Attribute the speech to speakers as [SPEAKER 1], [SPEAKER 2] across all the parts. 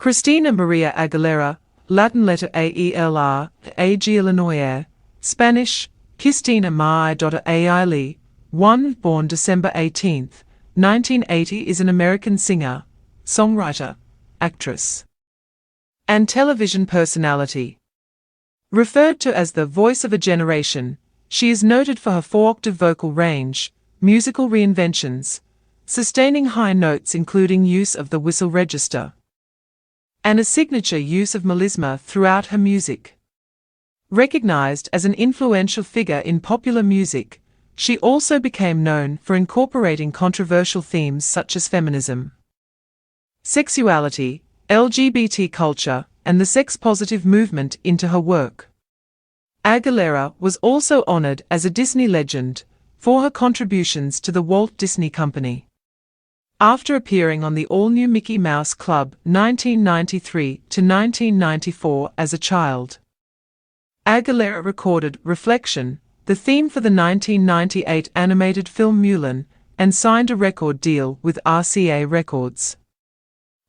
[SPEAKER 1] Christina Maria Aguilera, Latin letter Aelr, Aguilera, Spanish, Christina Aguilera, born December 18, 1980, is an American singer, songwriter, actress, and television personality. Referred to as the voice of a generation, she is noted for her 4-octave vocal range, musical reinventions, sustaining high notes including use of the whistle register, and a signature use of melisma throughout her music. Recognized as an influential figure in popular music, she also became known for incorporating controversial themes such as feminism, sexuality, LGBT culture, and the sex-positive movement into her work. Aguilera was also honored as a Disney legend for her contributions to the Walt Disney Company. After appearing on the all-new Mickey Mouse Club 1993 to 1994 as a child, Aguilera recorded Reflection, the theme for the 1998 animated film Mulan, and signed a record deal with RCA Records.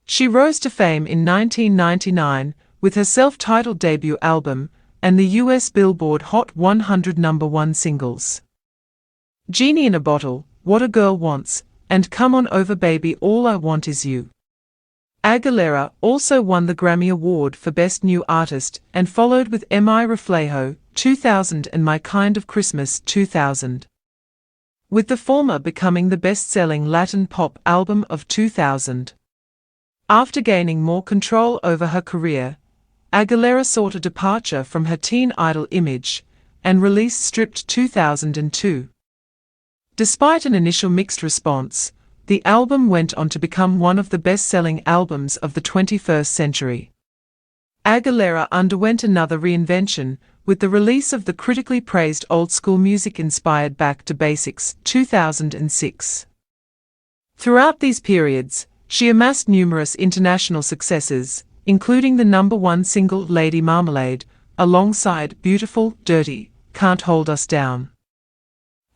[SPEAKER 1] She rose to fame in 1999 with her self-titled debut album and the US Billboard Hot 100 #1 singles, Genie in a Bottle, What a Girl Wants, and Come On Over Baby, All I Want Is You. Aguilera also won the Grammy Award for Best New Artist and followed with Mi Reflejo 2000 and My Kind of Christmas 2000, with the former becoming the best-selling Latin pop album of 2000. After gaining more control over her career, Aguilera sought a departure from her teen idol image and released Stripped 2002. Despite an initial mixed response, the album went on to become one of the best-selling albums of the 21st century. Aguilera underwent another reinvention with the release of the critically praised old-school music-inspired Back to Basics 2006. Throughout these periods, she amassed numerous international successes, including the #1 single Lady Marmalade, alongside Beautiful, Dirty, Can't Hold Us Down,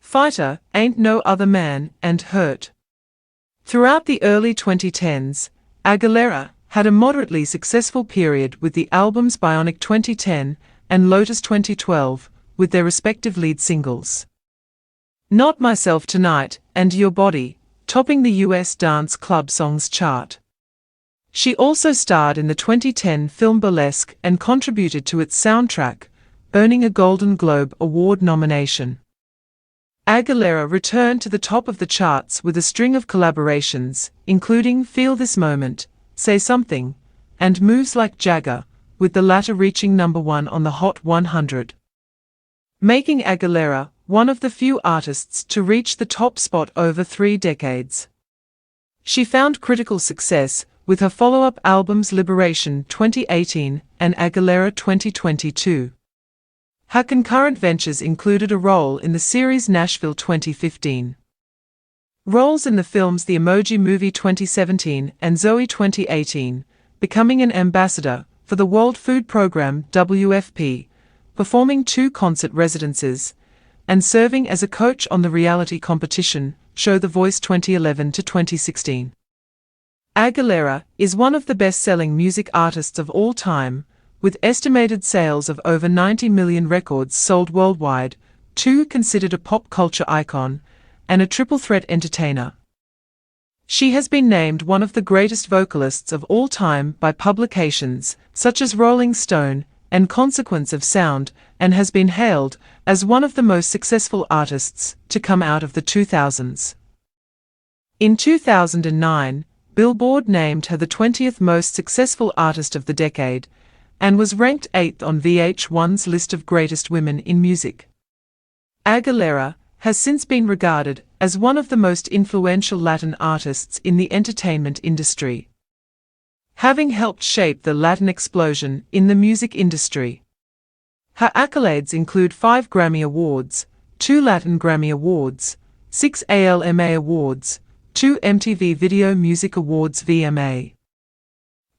[SPEAKER 1] Fighter, Ain't No Other Man, and Hurt. Throughout the early 2010s, Aguilera had a moderately successful period with the albums Bionic 2010 and Lotus 2012, with their respective lead singles, Not Myself Tonight and Your Body, topping the US Dance Club Songs chart. She also starred in the 2010 film Burlesque and contributed to its soundtrack, earning a Golden Globe Award nomination. Aguilera returned to the top of the charts with a string of collaborations, including Feel This Moment, Say Something, and Moves Like Jagger, with the latter reaching #1 on the Hot 100. Making Aguilera one of the few artists to reach the top spot over 3 decades. She found critical success with her follow-up albums Liberation 2018 and Aguilera 2022. Her concurrent ventures included a role in the series Nashville 2015, roles in the films The Emoji Movie 2017 and Zoe 2018, becoming an ambassador for the World Food Programme WFP, performing 2 concert residencies, and serving as a coach on the reality competition show The Voice 2011 to 2016. Aguilera is one of the best-selling music artists of all time, with estimated sales of over 90 million records sold worldwide, 2 considered a pop culture icon, and a triple-threat entertainer. She has been named one of the greatest vocalists of all time by publications such as Rolling Stone and Consequence of Sound, and has been hailed as one of the most successful artists to come out of the 2000s. In 2009, Billboard named her the 20th most successful artist of the decade, and was ranked 8th on VH1's list of greatest women in music. Aguilera has since been regarded as one of the most influential Latin artists in the entertainment industry, having helped shape the Latin explosion in the music industry. Her accolades include 5 Grammy Awards, 2 Latin Grammy Awards, 6 ALMA Awards, 2 MTV Video Music Awards VMA,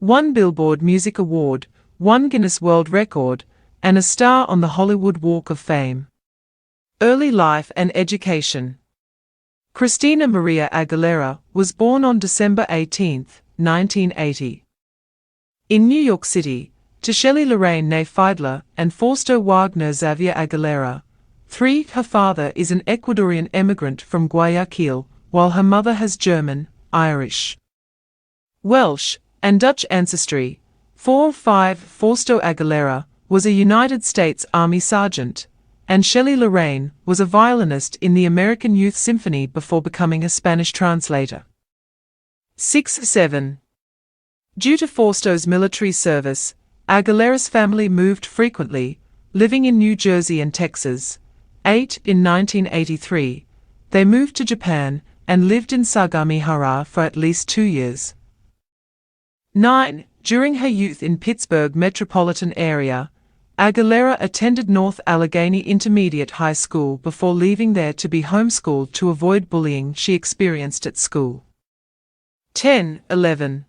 [SPEAKER 1] 1 Billboard Music Award, 1 Guinness World Record, and a star on the Hollywood Walk of Fame. Early life and education. Christina Maria Aguilera was born on December 18, 1980. In New York City, to Shelley Lorraine née Fiedler and Fausto Wagner Xavier Aguilera. 3. Her father is an Ecuadorian emigrant from Guayaquil, while her mother has German, Irish, Welsh, and Dutch ancestry. 4. 5. Fausto Aguilera was a United States Army sergeant, and Shelley Lorraine was a violinist in the American Youth Symphony before becoming a Spanish translator. 6. 7. Due to Fausto's military service, Aguilera's family moved frequently, living in New Jersey and Texas. 8. In 1983, they moved to Japan and lived in Sagamihara for at least 2 years. 9. During her youth in Pittsburgh metropolitan area, Aguilera attended North Allegheny Intermediate High School before leaving there to be homeschooled to avoid bullying she experienced at school. 10. 11.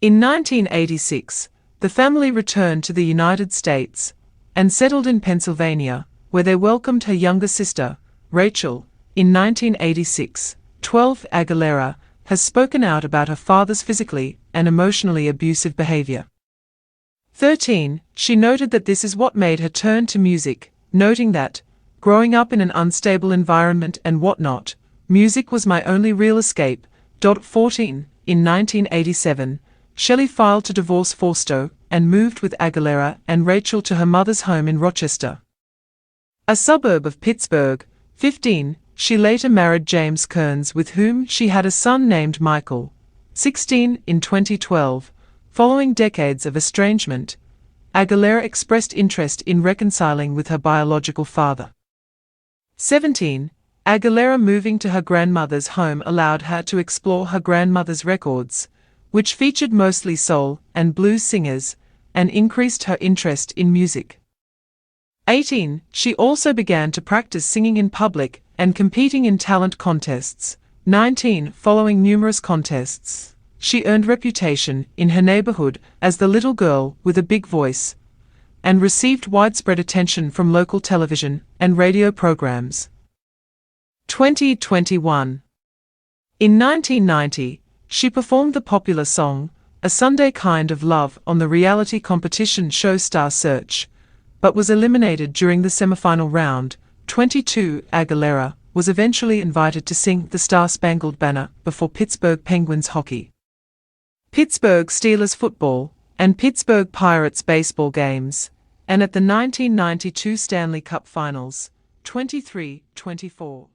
[SPEAKER 1] In 1986, the family returned to the United States and settled in Pennsylvania, where they welcomed her younger sister, Rachel, in 1986. 12. Aguilera has spoken out about her father's physically and emotionally abusive behavior. 13. She noted that this is what made her turn to music, noting that, growing up in an unstable environment and whatnot, music was my only real escape. 14. In 1987, Shelley filed to divorce Fausto and moved with Aguilera and Rachel to her mother's home in Rochester, a suburb of Pittsburgh. 15. She later married James Kearns, with whom she had a son named Michael. 16. In 2012, following decades of estrangement, Aguilera expressed interest in reconciling with her biological father. 17. Aguilera moving to her grandmother's home allowed her to explore her grandmother's records, which featured mostly soul and blues singers, and increased her interest in music. 18. She also began to practice singing in public and competing in talent contests. 19. Following numerous contests, she earned reputation in her neighborhood as the little girl with a big voice, and received widespread attention from local television and radio programs. 2021. In 1990, she performed the popular song, A Sunday Kind of Love, on the reality competition show Star Search, but was eliminated during the semifinal round. 22. Aguilera was eventually invited to sing The Star-Spangled Banner before Pittsburgh Penguins hockey, Pittsburgh Steelers football, and Pittsburgh Pirates baseball games, and at the 1992 Stanley Cup Finals. 23-24.